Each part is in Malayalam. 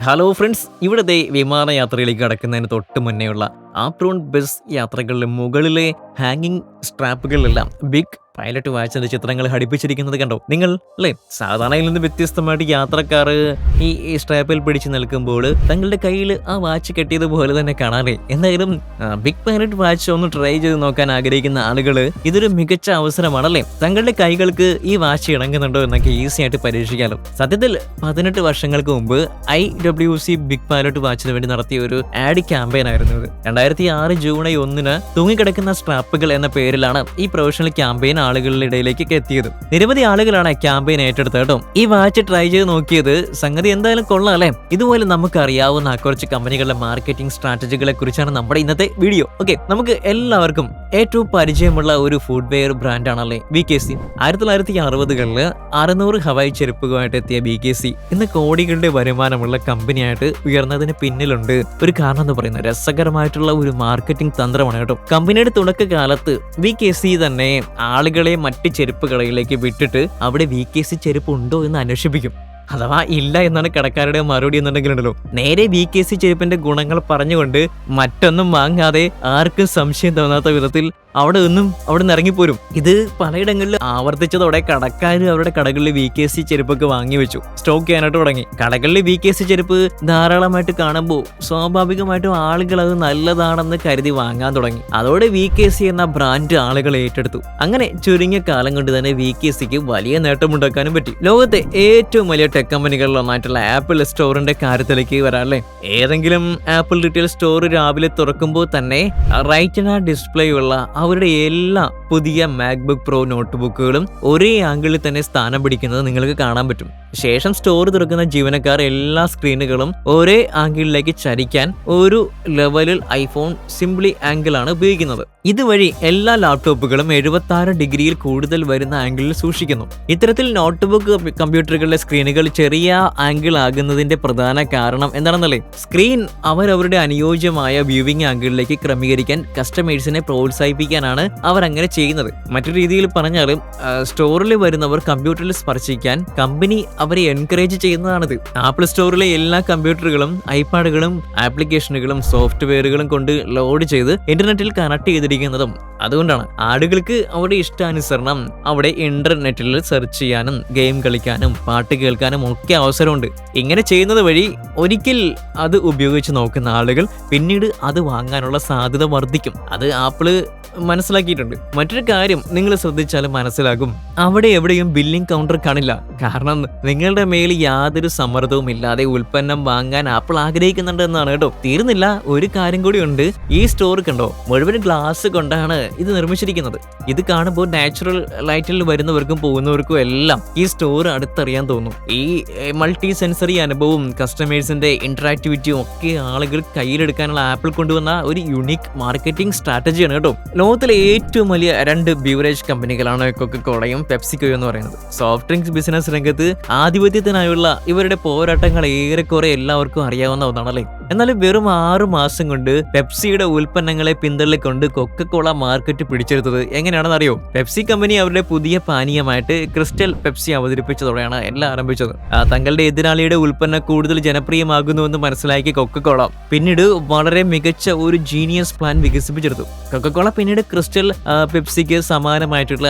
ഹലോ ഫ്രണ്ട്സ്, ഇവിടുത്തെ വിമാനയാത്രയിലേക്ക് കടക്കുന്നതിന് തൊട്ട് മുന്നേയുള്ള ആപ്രോൺ ബസ് യാത്രകളിലെ മുകളിലെ ഹാങ്ങിങ് സ്ട്രാപ്പുകളിലെല്ലാം ബിഗ് പൈലറ്റ് വാച്ചിന്റെ ചിത്രങ്ങൾ ഘടിപ്പിച്ചിരിക്കുന്നത് കണ്ടോ നിങ്ങൾ അല്ലേ? സാധാരണയിൽ നിന്ന് വ്യത്യസ്തമായിട്ട് യാത്രക്കാർ ഈ സ്ട്രാപ്പിൽ പിടിച്ചു നിൽക്കുമ്പോൾ തങ്ങളുടെ കയ്യിൽ ആ വാച്ച് കെട്ടിയതുപോലെ തന്നെ കാണാറേ. എന്തായാലും ബിഗ് പൈലറ്റ് വാച്ച് ഒന്ന് ട്രൈ ചെയ്ത് നോക്കാൻ ആഗ്രഹിക്കുന്ന ആളുകൾ ഇതൊരു മികച്ച അവസരമാണല്ലേ. തങ്ങളുടെ കൈകൾക്ക് ഈ വാച്ച് ഇണങ്ങുന്നുണ്ടോ എന്നൊക്കെ ഈസി ആയിട്ട് പരീക്ഷിക്കാമല്ലോ. സത്യത്തിൽ 18 വർഷങ്ങൾക്ക് മുമ്പ് IWC ബിഗ് പൈലറ്റ് വാച്ചിന് വേണ്ടി നടത്തിയ ഒരു ആഡ് ക്യാമ്പയിൻ ആയിരുന്നു ഇത്. 2006 ജൂൺ 1 തൂങ്ങിക്കിടക്കുന്ന സ്ട്രാപ്പുകൾ എന്ന പേരിലാണ് ഈ പ്രൊഫഷണൽ ക്യാമ്പയിൻ ആളുകളുടെ ഇടയിലേക്ക് എത്തിയത്. നിരവധി ആളുകളാണ് ക്യാമ്പയിൻ ഏറ്റെടുത്തത് കേട്ടോ. ഈ വാച്ച് ട്രൈ ചെയ്ത് നോക്കിയത് സംഗതി എന്തായാലും കൊള്ളാം അല്ലേ. ഇതുപോലെ നമുക്ക് അറിയാവുന്ന കുറച്ച് കമ്പനികളുടെ മാർക്കറ്റിംഗ് സ്ട്രാറ്റജികളെ കുറിച്ചാണ് നമ്മുടെ ഇന്നത്തെ വീഡിയോ. ഓക്കെ, നമുക്ക് എല്ലാവർക്കും ഏറ്റവും പരിചയമുള്ള ഒരു ഫുഡ്വെയർ ബ്രാൻഡാണല്ലേ BKC. 1960കളിൽ 600 ഹവായി ചെരുപ്പുകളുമായിട്ട് എത്തിയ BKC ഇന്ന് കോടികളുടെ വരുമാനമുള്ള കമ്പനിയായിട്ട് ഉയർന്നതിന് പിന്നിലുണ്ട് ഒരു കാരണം എന്ന് പറയുന്നത് രസകരമായിട്ടുള്ള ഒരു മാർക്കറ്റിംഗ് തന്ത്രമാണ് കേട്ടോ. കമ്പനിയുടെ തുടക്കകാലത്ത് BKC തന്നെ ആളുകളെ മറ്റ് ചെരുപ്പ് കടയിലേക്ക് വിട്ടിട്ട് അവിടെ BKC ചെരുപ്പ് ഉണ്ടോ എന്ന് അന്വേഷിപ്പിക്കും. അഥവാ ഇല്ല എന്നാണ് കടക്കാരുടെ മറുപടി എന്നുണ്ടെങ്കിലുണ്ടല്ലോ, നേരെ BKC ചെരുപ്പിന്റെ ഗുണങ്ങൾ പറഞ്ഞുകൊണ്ട് മറ്റൊന്നും വാങ്ങാതെ ആർക്കും സംശയം തോന്നാത്ത വിധത്തിൽ അവിടെ നിന്ന് ഇറങ്ങിപ്പോരും. ഇത് പലയിടങ്ങളിൽ ആവർത്തിച്ചതോടെ കടക്കാർ അവരുടെ കടകളിൽ BKC ചെരുപ്പൊക്കെ വാങ്ങി വെച്ചു, സ്റ്റോക്ക് ചെയ്യാനായിട്ട് തുടങ്ങി. കടകളിൽ BKC ചെരുപ്പ് ധാരാളമായിട്ട് കാണുമ്പോൾ സ്വാഭാവികമായിട്ടും ആളുകൾ അത് നല്ലതാണെന്ന് കരുതി വാങ്ങാൻ തുടങ്ങി. അതോടെ BKC എന്ന ബ്രാൻഡ് ആളുകൾ ഏറ്റെടുത്തു. അങ്ങനെ ചുരുങ്ങിയ കാലം കൊണ്ട് തന്നെ BKCക്ക് വലിയ നേട്ടമുണ്ടാക്കാനും പറ്റി. ലോകത്തെ ഏറ്റവും വലിയ ടെക് കമ്പനികളിൽ ഒന്നായിട്ടുള്ള ആപ്പിൾ സ്റ്റോറിന്റെ കാര്യത്തിലേക്ക് വരാല്ലേ. ഏതെങ്കിലും ആപ്പിൾ റീറ്റെയിൽ സ്റ്റോർ രാവിലെ തുറക്കുമ്പോൾ തന്നെ റൈറ്റിന ഡിസ്പ്ലേ ഉള്ള അവരുടെ എല്ലാ പുതിയ മാക്ബുക്ക് പ്രോ നോട്ട്ബുക്കുകളും ഒരേ ആംഗിളിൽ തന്നെ സ്ഥാനം പിടിക്കുന്നത് നിങ്ങൾക്ക് കാണാൻ പറ്റും. ശേഷം സ്റ്റോർ തുറക്കുന്ന ജീവനക്കാർ എല്ലാ സ്ക്രീനുകളും ഒരേ ആംഗിളിലേക്ക് ചരിക്കാൻ ഒരു ലെവലിൽ ഐഫോൺ സിംപ്ലി ആംഗിൾ ആണ് ഉപയോഗിക്കുന്നത്. ഇതുവഴി എല്ലാ ലാപ്ടോപ്പുകളും 76 ഡിഗ്രിയിൽ കൂടുതൽ വരുന്ന ആംഗിളിൽ സൂക്ഷിക്കുന്നു. ഇത്തരത്തിൽ നോട്ട്ബുക്ക് കമ്പ്യൂട്ടറുകളിലെ സ്ക്രീനുകൾ ചെറിയ ആംഗിൾ ആകുന്നതിന്റെ പ്രധാന കാരണം എന്താണെന്നല്ലേ, സ്ക്രീൻ അവരവരുടെ അനുയോജ്യമായ വ്യൂവിംഗ് ആംഗിളിലേക്ക് ക്രമീകരിക്കാൻ കസ്റ്റമേഴ്സിനെ പ്രോത്സാഹിപ്പിക്കാനാണ് അവർ അങ്ങനെ ചെയ്യുന്നത്. മറ്റൊരു രീതിയിൽ പറഞ്ഞാലും സ്റ്റോറിൽ വരുന്നവർ കമ്പ്യൂട്ടറിൽ സ്പർശിക്കാൻ കമ്പനി അവരെ എൻകറേജ് ചെയ്യുന്നതാണിത്. ആപ്പിൾ സ്റ്റോറിലെ എല്ലാ കമ്പ്യൂട്ടറുകളും ഐപാഡുകളും ആപ്ലിക്കേഷനുകളും സോഫ്റ്റ്വെയറുകളും കൊണ്ട് ലോഡ് ചെയ്ത് ഇന്റർനെറ്റിൽ കണക്ട് ചെയ്തിരിക്കുന്നതും അതുകൊണ്ടാണ് ആളുകൾക്ക് അവരുടെ ഇഷ്ടാനുസരണം അവിടെ ഇന്റർനെറ്റിൽ സെർച്ച് ചെയ്യാനും ഗെയിം കളിക്കാനും പാട്ട് കേൾക്കാനും ഒക്കെ അവസരമുണ്ട്. ഇങ്ങനെ ചെയ്യുന്നത് വഴി ഒരിക്കൽ അത് ഉപയോഗിച്ച് നോക്കുന്ന ആളുകൾ പിന്നീട് അത് വാങ്ങാനുള്ള സാധ്യത വർദ്ധിക്കും. അത് ആപ്പിള് മനസ്സിലാക്കിയിട്ടുണ്ട്. മറ്റൊരു കാര്യം നിങ്ങൾ ശ്രദ്ധിച്ചാലും മനസ്സിലാകും, അവിടെ എവിടെയും ബില്ലിംഗ് കൗണ്ടർ കാണില്ല. കാരണം നിങ്ങളുടെ മേൽ യാതൊരു സമ്മർദ്ദവും ഇല്ലാതെ ഉൽപ്പന്നം വാങ്ങാൻ ആപ്പിൾ ആഗ്രഹിക്കുന്നുണ്ട് എന്നാണ് കേട്ടോ. തീർന്നില്ല, ഒരു കാര്യം കൂടി ഉണ്ട്. ഈ സ്റ്റോർ കണ്ടോ, മുഴുവൻ ഗ്ലാസ് കൊണ്ടാണ് ഇത് നിർമ്മിച്ചിരിക്കുന്നത്. ഇത് കാണുമ്പോൾ നാച്ചുറൽ ലൈറ്റിൽ വരുന്നവർക്കും പോകുന്നവർക്കും എല്ലാം ഈ സ്റ്റോർ അടുത്തറിയാൻ തോന്നും. ഈ മൾട്ടി സെൻസറി അനുഭവവും കസ്റ്റമേഴ്സിന്റെ ഇന്ററാക്ടിവിറ്റിയും ഒക്കെ ആളുകൾ കയ്യിലെടുക്കാനുള്ള ആപ്പിൾ കൊണ്ടുവന്ന ഒരു യുണീക് മാർക്കറ്റിംഗ് സ്ട്രാറ്റജിയാണ് കേട്ടോ. ലോകത്തിലെ ഏറ്റവും വലിയ 2 ബീവറേജ് കമ്പനികളാണ് കൊക്കക്കോളയും പെപ്സിക്കോയും എന്ന് പറയുന്നത്. സോഫ്റ്റ് ഡ്രിങ്ക്സ് ബിസിനസ് രംഗത്ത് ആധിപത്യത്തിനായുള്ള ഇവരുടെ പോരാട്ടങ്ങൾ ഏറെക്കുറെ എല്ലാവർക്കും അറിയാവുന്ന ഒന്നാണല്ലേ. എന്നാൽ വെറും 6 മാസം കൊണ്ട് പെപ്സിയുടെ ഉൽപ്പന്നങ്ങളെ പിന്തള്ളിക്കൊണ്ട് കൊക്കക്കോള മാർക്കറ്റ് പിടിച്ചെടുത്തത് എങ്ങനെയാണെന്ന് അറിയോ? പെപ്സി കമ്പനി അവരുടെ പുതിയ പാനീയമായിട്ട് ക്രിസ്റ്റൽ പെപ്സി അവതരിപ്പിച്ചതോടെയാണ് എല്ലാം ആരംഭിച്ചത്. തങ്ങളുടെ എതിരാളിയുടെ ഉൽപ്പന്നം കൂടുതൽ ജനപ്രിയമാകുന്നുവെന്ന് മനസ്സിലാക്കിയ കൊക്കക്കോള പിന്നീട് വളരെ മികച്ച ഒരു ജീനിയസ് പ്ലാൻ വികസിപ്പിച്ചെടുത്തു. കൊക്കക്കോള പിന്നീട് ക്രിസ്റ്റൽ പെപ്സിക്ക് സമാനമായിട്ടുള്ള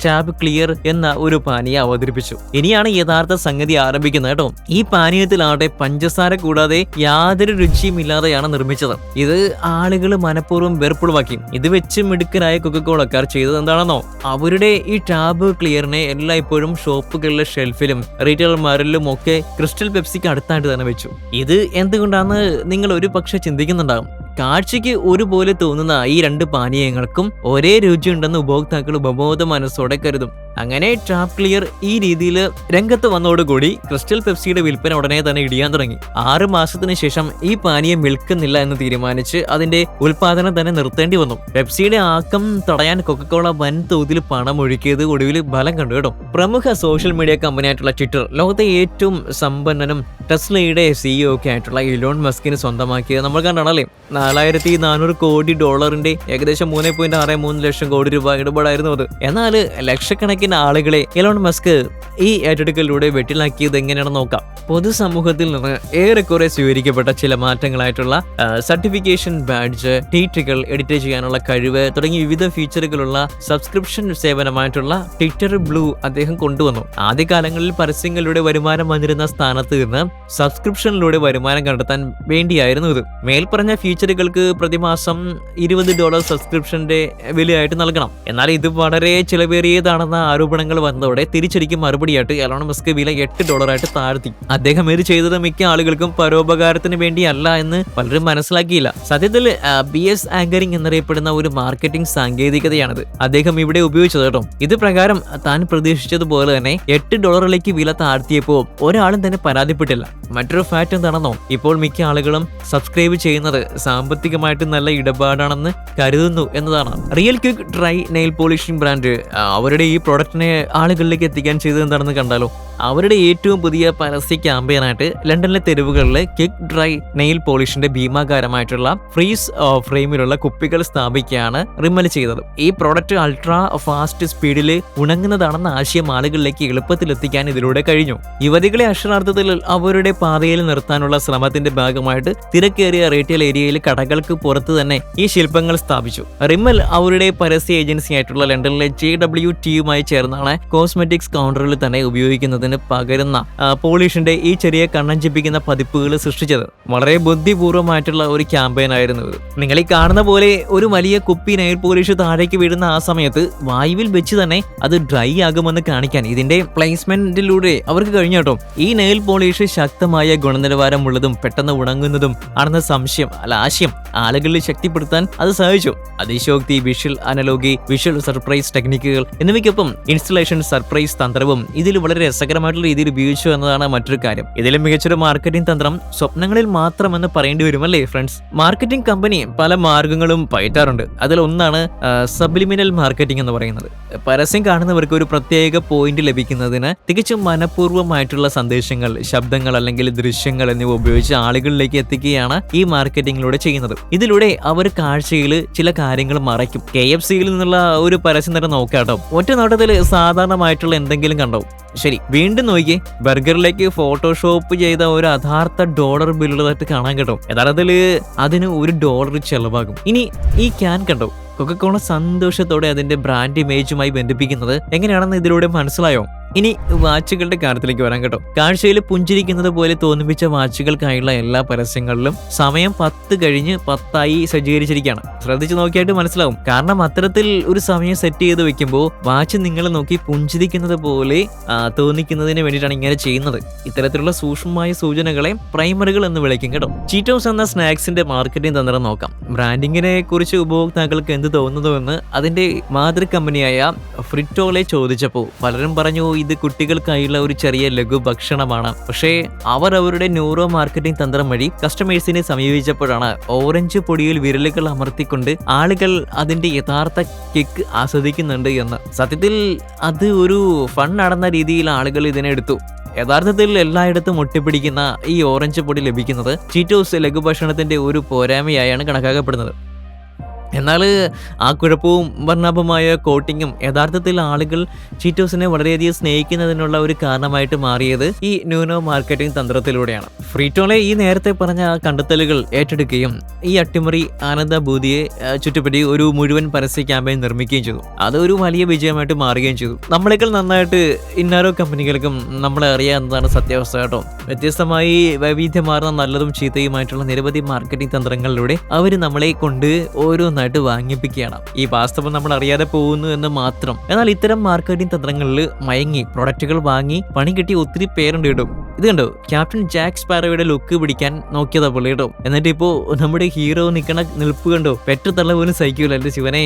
ചാബ് ക്ലിയർ എന്ന ഒരു പാനീയം അവതരിപ്പിച്ചു. ഇനിയാണ് യഥാർത്ഥ സംഗതി ആരംഭിക്കുന്നത് കേട്ടോ. ഈ പാനീയത്തിലാവട്ടെ പഞ്ചസാര കൂടാതെ യാതൊരു രുചിയും ഇല്ലാതെയാണ് നിർമ്മിച്ചത്. ഇത് ആളുകൾ മനഃപൂർവ്വം വെറുപ്പുളവാക്കി. ഇത് വെച്ച് മിടുക്കരായ കൊക്കക്കോളക്കാർ ചെയ്തത് എന്താണെന്നോ, അവരുടെ ഈ ടാബ് ക്ലിയറിനെ എല്ലായ്പ്പോഴും ഷോപ്പുകളിലെ ഷെൽഫിലും റീറ്റെയിലർമാരിലും ഒക്കെ ക്രിസ്റ്റൽ പെപ്സിക്ക് അടുത്തായിട്ട് തന്നെ വെച്ചു. ഇത് എന്തുകൊണ്ടാണെന്ന് നിങ്ങൾ ഒരു പക്ഷെ ചിന്തിക്കുന്നുണ്ടാകും. കാഴ്ചയ്ക്ക് ഒരുപോലെ തോന്നുന്ന ഈ 2 പാനീയങ്ങൾക്കും ഒരേ രുചിയുണ്ടെന്ന് ഉപഭോക്താക്കൾ ഉപബോധ മനസ്സോടെ കരുതും. അങ്ങനെ ടാബ് ക്ലിയർ ഈ രീതിയിൽ രംഗത്ത് വന്നതോടുകൂടി ക്രിസ്റ്റൽ പെപ്സിയുടെ വിൽപ്പന ഉടനെ തന്നെ ഇടിയാൻ തുടങ്ങി. 6 മാസത്തിന് ശേഷം ഈ പാനീയം വിൽക്കുന്നില്ല എന്ന് തീരുമാനിച്ച് അതിന്റെ ഉൽപാദനം തന്നെ നിർത്തേണ്ടി വന്നു. പെപ്സിയുടെ ആക്കം തടയാൻ കൊക്കക്കോള വൻതോതിൽ പണം ഒഴുക്കിയത് ഒടുവിൽ ഫലം കണ്ടു കേട്ടോ. പ്രമുഖ സോഷ്യൽ മീഡിയ കമ്പനിയായിട്ടുള്ള ട്വിറ്റർ ലോകത്തെ ഏറ്റവും സമ്പന്നനും ടെസ്ലയുടെ CEO ഒക്കെ ആയിട്ടുള്ള ഇലോൺ മസ്കിന് സ്വന്തമാക്കിയത് നമ്മൾ കണ്ടാണല്ലേ. $4,400 കോടി ഏകദേശം 3.63 ലക്ഷം കോടി രൂപ ഇടപാടായിരുന്നു അത്. എന്നാൽ ലക്ഷക്കണക്കിന് ആളുകളെ എലോൺ മസ്ക് ഈ ഏറ്റെടുക്കലിലൂടെ വെട്ടിലാക്കിയത് എങ്ങനെയാണെന്ന് നോക്കാം. പൊതുസമൂഹത്തിൽ നിന്ന് ഏറെക്കുറെ സ്വീകരിക്കപ്പെട്ട ചില മാറ്റങ്ങളായിട്ടുള്ള സർട്ടിഫിക്കേഷൻ ബാഡ്ജ്, ട്വീറ്റുകൾ എഡിറ്റ് ചെയ്യാനുള്ള കഴിവ് തുടങ്ങിയ വിവിധ ഫീച്ചറുകളുള്ള സബ്സ്ക്രിപ്ഷൻ സേവനമായിട്ടുള്ള ട്വിറ്റർ ബ്ലൂ അദ്ദേഹം കൊണ്ടുവന്നു. ആദ്യകാലങ്ങളിൽ പരസ്യങ്ങളിലൂടെ വരുമാനം വന്നിരുന്ന സ്ഥാനത്ത് നിന്ന് സബ്സ്ക്രിപ്ഷനിലൂടെ വരുമാനം കണ്ടെത്താൻ വേണ്ടിയായിരുന്നു ഇത്. മേൽപ്പറഞ്ഞ ഫീച്ചറുകൾക്ക് പ്രതിമാസം $20 സബ്സ്ക്രിപ്ഷന്റെ വിലയായിട്ട് നൽകണം. എന്നാൽ ഇത് വളരെ ചിലവേറിയതാണെന്ന ആരോപണങ്ങൾ വന്നതോടെ തിരിച്ചടിക്ക് മറുപടിയായിട്ട് എലോൺ മസ്ക് വില $8 താഴ്ത്തി. അദ്ദേഹം ഇത് ചെയ്തത് മിക്ക ആളുകൾക്കും പരോപകാരത്തിന് വേണ്ടിയല്ല എന്ന് പലരും മനസ്സിലാക്കിയില്ല. സത്യത്തിൽ BS ആങ്കറിംഗ് എന്നറിയപ്പെടുന്ന ഒരു മാർക്കറ്റിംഗ് സാങ്കേതികതയാണിത് അദ്ദേഹം ഇവിടെ ഉപയോഗിച്ചത് കേട്ടോ. ഇത് പ്രകാരം താൻ പ്രതീക്ഷിച്ചതുപോലെ തന്നെ $8 വില താഴ്ത്തിയപ്പോൾ ഒരാളും തന്നെ പരാതിപ്പെട്ടില്ല. മറ്റൊരു ഫാക്ട് എന്താണെന്നോ, ഇപ്പോൾ മിക്ക ആളുകളും സബ്സ്ക്രൈബ് ചെയ്യുന്നത് സാമ്പത്തികമായിട്ട് നല്ല ഇടപാടാണെന്ന് കരുതുന്നു എന്നതാണ്. Real quick dry nail polishing brand അവരുടെ ഈ പ്രോഡക്റ്റിനെ ആളുകളിലേക്ക് എത്തിക്കാൻ ചെയ്തത് എന്താണെന്ന് കണ്ടാലോ. അവരുടെ ഏറ്റവും പുതിയ പരസ്യ ക്യാമ്പയിനായിട്ട് ലണ്ടനിലെ തെരുവുകളിൽ ക്വിക്ക് ഡ്രൈ നെയിൽ പോളിഷിന്റെ ഭീമാകാരമായിട്ടുള്ള ഫ്രീസ് ഫ്രെയിമിലുള്ള കുപ്പികൾ സ്ഥാപിക്കുകയാണ് റിമ്മൽ ചെയ്തത്. ഈ പ്രോഡക്റ്റ് അൾട്രാ ഫാസ്റ്റ് സ്പീഡിൽ ഉണങ്ങുന്നതാണെന്ന ആശയം ആളുകളിലേക്ക് എളുപ്പത്തിൽ എത്തിക്കാൻ ഇതിലൂടെ കഴിഞ്ഞു. യുവതികളെ അക്ഷരാർത്ഥത്തിൽ അവരുടെ പാതയിൽ നിർത്താനുള്ള ശ്രമത്തിന്റെ ഭാഗമായിട്ട് തിരക്കേറിയ റീറ്റെയിൽ ഏരിയയിൽ കടകൾക്ക് പുറത്ത് തന്നെ ഈ ശില്പങ്ങൾ സ്ഥാപിച്ചു. റിമ്മൽ അവരുടെ പരസ്യ ഏജൻസി ആയിട്ടുള്ള ലണ്ടനിലെ JWTയുമായി ചേർന്നാണ് കോസ്മെറ്റിക്സ് കൗണ്ടറിൽ തന്നെ ഉപയോഗിക്കുന്നതിന് പകരുന്ന പോളിഷിന്റെ ഈ ചെറിയ കണ്ണഞ്ചിപ്പിക്കുന്ന പതിപ്പുകൾ സൃഷ്ടിച്ചത്. വളരെ ബുദ്ധിപൂർവ്വമായിട്ടുള്ള ഒരു ക്യാമ്പയിൻ ആയിരുന്നു ഇത്. നിങ്ങൾ ഈ കാണുന്ന പോലെ ഒരു വലിയ കുപ്പി നെയിൽ പോളിഷ് താഴേക്ക് വീഴുന്ന ആ സമയത്ത് വായുവിൽ വെച്ച് തന്നെ അത് ഡ്രൈ ആകുമെന്ന് കാണിക്കാൻ ഇതിന്റെ പ്ലേസ്മെന്റിലൂടെ അവർക്ക് കഴിഞ്ഞു കേട്ടോ. ഈ നെയിൽ പോളിഷ് ശക്തമായ ഗുണനിലവാരമുള്ളതും പെട്ടെന്ന് ഉണങ്ങുന്നതും ആണെന്ന ആശയം ആളുകളിൽ ശക്തിപ്പെടുത്താൻ അത് സഹായിച്ചു. അതിശോക്തി, വിഷ്വൽ അനലോഗി, വിഷ്വൽ സർപ്രൈസ് ടെക്നിക്കുകൾ എന്നിവയ്ക്കൊപ്പം ഇൻസ്റ്റലേഷൻ സർപ്രൈസ് തന്ത്രവും ഇതിൽ വളരെ രസകരമായിട്ടുള്ള രീതിയിൽ ഉപയോഗിച്ചു എന്നതാണ് മറ്റൊരു കാര്യം. ഇതിലും മികച്ചൊരു മാർക്കറ്റിംഗ് തന്ത്രം സ്വപ്നങ്ങളിൽ മാത്രമെന്ന് പറയേണ്ടി വരുമല്ലേ ഫ്രണ്ട്സ്. മാർക്കറ്റിംഗ് കമ്പനി പല മാർഗങ്ങളും പയറ്റാറുണ്ട്. അതിലൊന്നാണ് സബ്ലിമിനൽ മാർക്കറ്റിംഗ് എന്ന് പറയുന്നത്. പരസ്യം കാണുന്നവർക്ക് ഒരു പ്രത്യേക പോയിന്റ് ലഭിക്കുന്നതിന് തികച്ചും മനഃപൂർവ്വമായിട്ടുള്ള സന്ദേശങ്ങൾ, ശബ്ദങ്ങൾ അല്ലെങ്കിൽ ദൃശ്യങ്ങൾ എന്നിവ ഉപയോഗിച്ച് ആളുകളിലേക്ക് എത്തിക്കുകയാണ് ഈ മാർക്കറ്റിംഗിലൂടെ ചെയ്യുന്നത്. ഇതിലൂടെ അവർ കാഴ്ചയിൽ ചില കാര്യങ്ങൾ മറയ്ക്കും. KFCയിൽ നിന്നുള്ള ഒരു പരസ്യം തന്നെ നോക്കാട്ടോ. ഒറ്റ നോട്ടത്തിൽ സാധാരണമായിട്ടുള്ള എന്തെങ്കിലും കണ്ടോ? ശരി, വീണ്ടും നോക്കിയേ, ബർഗറിലേക്ക് ഫോട്ടോഷോപ്പ് ചെയ്ത ഒരു യഥാർത്ഥ ഡോളർ ബില്ലുള്ളതായിട്ട് കാണാൻ കേട്ടോ. യഥാർത്ഥത്തിൽ അതിന് $1 ചെലവാകും. ഇനി ഈ ക്യാൻ കണ്ടോ, കൊക്കക്കോള സന്തോഷത്തോടെ അതിന്റെ ബ്രാൻഡ് ഇമേജുമായി ബന്ധിപ്പിക്കുന്നത് എങ്ങനെയാണെന്ന് ഇതിലൂടെ മനസ്സിലായോ? ഇനി വാച്ചുകളുടെ കാര്യത്തിലേക്ക് വരാൻ കേട്ടോ. കാഴ്ചയിൽ പുഞ്ചിരിക്കുന്നത് പോലെ തോന്നിപ്പിച്ച വാച്ചുകൾക്കായുള്ള എല്ലാ പരസ്യങ്ങളിലും സമയം 10 കഴിഞ്ഞ് 10 സജ്ജീകരിച്ചിരിക്കുകയാണ്. ശ്രദ്ധിച്ചു നോക്കിയായിട്ട് മനസ്സിലാവും. കാരണം അത്തരത്തിൽ ഒരു സമയം സെറ്റ് ചെയ്ത് വെക്കുമ്പോൾ വാച്ച് നിങ്ങളെ നോക്കി പുഞ്ചിരിക്കുന്നത് പോലെ തോന്നിക്കുന്നതിന് വേണ്ടിയിട്ടാണ് ഇങ്ങനെ ചെയ്യുന്നത്. ഇത്തരത്തിലുള്ള സൂക്ഷ്മമായ സൂചനകളെ പ്രൈമറുകൾ എന്ന് വിളിക്കും കേട്ടോ. ചീറ്റോസ് എന്ന സ്നാക്സിന്റെ മാർക്കറ്റിംഗ് തന്ത്രം നോക്കാം. ബ്രാൻഡിങ്ങിനെ കുറിച്ച് ഉപഭോക്താക്കൾക്ക് എന്ത് തോന്നുന്നുവെന്ന് അതിന്റെ മാതൃ കമ്പനിയായ ഫ്രിറ്റോളെ ചോദിച്ചപ്പോൾ പലരും പറഞ്ഞു ഇത് കുട്ടികൾക്കായുള്ള ഒരു ചെറിയ ലഘു ഭക്ഷണമാണ്. പക്ഷേ അവർ അവരുടെ ന്യൂറോ മാർക്കറ്റിംഗ് തന്ത്രം വഴി കസ്റ്റമേഴ്സിനെ സമീപിച്ചപ്പോഴാണ് ഓറഞ്ച് പൊടിയിൽ വിരലുകൾ അമർത്തിക്കൊണ്ട് ആളുകൾ അതിന്റെ യഥാർത്ഥ കിക്ക് ആസ്വദിക്കുന്നുണ്ട് എന്ന്. സത്യത്തിൽ അത് ഒരു ഫൺ നടന്ന രീതിയിൽ ആളുകൾ ഇതിനെ എടുത്തു. യഥാർത്ഥത്തിൽ എല്ലായിടത്തും ഒട്ടിപ്പിടിക്കുന്ന ഈ ഓറഞ്ച് പൊടി ലഭിക്കുന്നത് ചീറ്റോസ് ലഘുഭക്ഷണത്തിന്റെ ഒരു പോരായ്മയായാണ് കണക്കാക്കപ്പെടുന്നത്. എന്നാൽ ആ കുഴപ്പവും വർണ്ണാഭമായ കോട്ടിങ്ങും യഥാർത്ഥത്തിൽ ആളുകൾ ചീറ്റോസിനെ വളരെയധികം സ്നേഹിക്കുന്നതിനുള്ള ഒരു കാരണമായിട്ട് മാറിയത് ഈ ന്യൂനോ മാർക്കറ്റിംഗ് തന്ത്രത്തിലൂടെയാണ്. ഫ്രീറ്റോളെ ഈ നേരത്തെ പറഞ്ഞ കണ്ടെത്തലുകൾ ഏറ്റെടുക്കുകയും ഈ അട്ടിമറി ആനന്ദഭൂതിയെ ചുറ്റുപറ്റി ഒരു മുഴുവൻ പരസ്യ ക്യാമ്പയിൻ നിർമ്മിക്കുകയും ചെയ്തു. അതൊരു വലിയ വിജയമായിട്ട് മാറുകയും ചെയ്തു. നമ്മളെക്കാൾ നന്നായിട്ട് ഇന്നാരോ കമ്പനികൾക്കും നമ്മളെ അറിയാവുന്നതാണ് സത്യാവസ്ഥ കേട്ടോ. വ്യത്യസ്തമായി വൈവിധ്യമാർന്ന നല്ലതും ചീത്തയുമായിട്ടുള്ള നിരവധി മാർക്കറ്റിംഗ് തന്ത്രങ്ങളിലൂടെ അവർ നമ്മളെ കൊണ്ട് ഓരോ ായിട്ട് വാങ്ങിപ്പിക്കുകയാണ്. ഈ വാസ്തവം നമ്മൾ അറിയാതെ പോകുന്നു എന്ന് മാത്രം. എന്നാൽ ഇത്തരം മാർക്കറ്റിംഗ് തന്ത്രങ്ങളിൽ മയങ്ങി പ്രൊഡക്റ്റുകൾ വാങ്ങി പണി കിട്ടി ഒത്തിരി പേരുണ്ട് കേട്ടോ. ഇത് കണ്ടോ, ക്യാപ്റ്റൻ ജാക്ക് സ്പാരോയുടെ ലുക്ക് പിടിക്കാൻ നോക്കിയതാ പുള്ളി കേട്ടോ. എന്നിട്ട് ഇപ്പോ നമ്മുടെ ഹീറോ നിൽക്കണ നിൽപ്പ് കണ്ടോ, പെറ്റത്തള്ള പോലും സഹിക്കൂല എന്റെ ശിവനെ.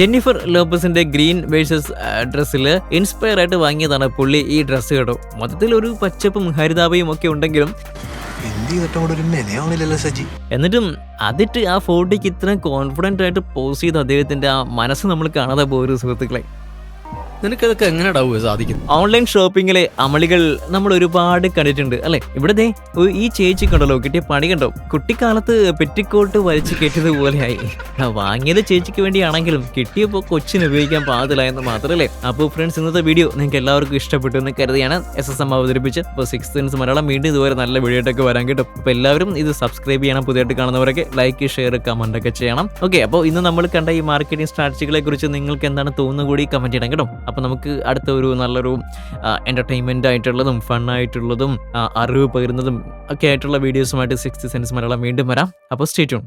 ജെന്നിഫർ ലോപ്പസിന്റെ ഗ്രീൻ വേഴ്സസ് ഡ്രസ്സിൽ ഇൻസ്പയർ ആയിട്ട് വാങ്ങിയതാണ് പുള്ളി ഈ ഡ്രസ്സ് കേട്ടോ. മൊത്തത്തിൽ ഒരു പച്ചപ്പും ഹരിതാപയും ഒക്കെ ഉണ്ടെങ്കിലും എന്നിട്ടും അതിട്ട് ആ ഫോട്ടോയ്ക്ക് ഇത്രയും കോൺഫിഡന്റ് ആയിട്ട് പോസ് ചെയ്ത് അദ്ദേഹത്തിന്റെ ആ മനസ്സ് നമ്മൾ കാണാതെ പോരും സുഹൃത്തുക്കളെ. നിനക്കതൊക്കെ എങ്ങനെയാ സാധിക്കുന്നത്? ഓൺലൈൻ ഷോപ്പിങ്ങിലെ അമളികൾ നമ്മൾ ഒരുപാട് കണ്ടിട്ടുണ്ട് അല്ലെ? ഇവിടെ ദേ ഈ ചേച്ചി കണ്ടല്ലോ കിട്ടിയ പണി കണ്ടോ? കുട്ടിക്കാലത്ത് പെറ്റിക്കോട്ട് വലിച്ചു കയറ്റിയത് പോലെയായി. വാങ്ങിയത് ചേച്ചിക്ക് വേണ്ടിയാണെങ്കിലും കിട്ടിയപ്പോൾ കൊച്ചിന് ഉപയോഗിക്കാൻ പാടില്ലായെന്ന് മാത്രമല്ലേ. അപ്പോൾ ഫ്രണ്ട്സ്, ഇന്നത്തെ വീഡിയോ നിങ്ങൾക്ക് എല്ലാവർക്കും ഇഷ്ടപ്പെട്ടു എന്ന് കരുതിയാണ് SSM അവതരിപ്പിച്ച്. അപ്പോൾ 6th സെൻസ് മലയാളം വീണ്ടും ഇതുവരെ നല്ല വീഡിയോ ആയിട്ടൊക്കെ വരാൻ കിട്ടും. അപ്പോൾ എല്ലാവരും ഇത് സബ്സ്ക്രൈബ് ചെയ്യണം. പുതിയതായിട്ട് കാണുന്നവരൊക്കെ ലൈക്ക്, ഷെയർ, കമന്റ് ഒക്കെ ചെയ്യണം. ഓക്കെ, അപ്പോൾ ഇന്ന് നമ്മൾ കണ്ട ഈ മാർക്കറ്റിംഗ് സ്ട്രാറ്റജികളെ കുറിച്ച് നിങ്ങൾക്ക് എന്താണ് തോന്നുന്നത് കൂടി കമന്റ് ചെയ്യണം കേട്ടോ. അപ്പോൾ നമുക്ക് അടുത്ത ഒരു നല്ലൊരു എന്റർടൈൻമെന്റ് ആയിട്ടുള്ളതും ഫണ്ണായിട്ടുള്ളതും അറിവ് പകരുന്നതും ഒക്കെ ആയിട്ടുള്ള വീഡിയോസുമായിട്ട് 6th സെൻസ് മലയാളം വീണ്ടും വരാം. അപ്പോൾ സ്റ്റേ ട്യൂൺ.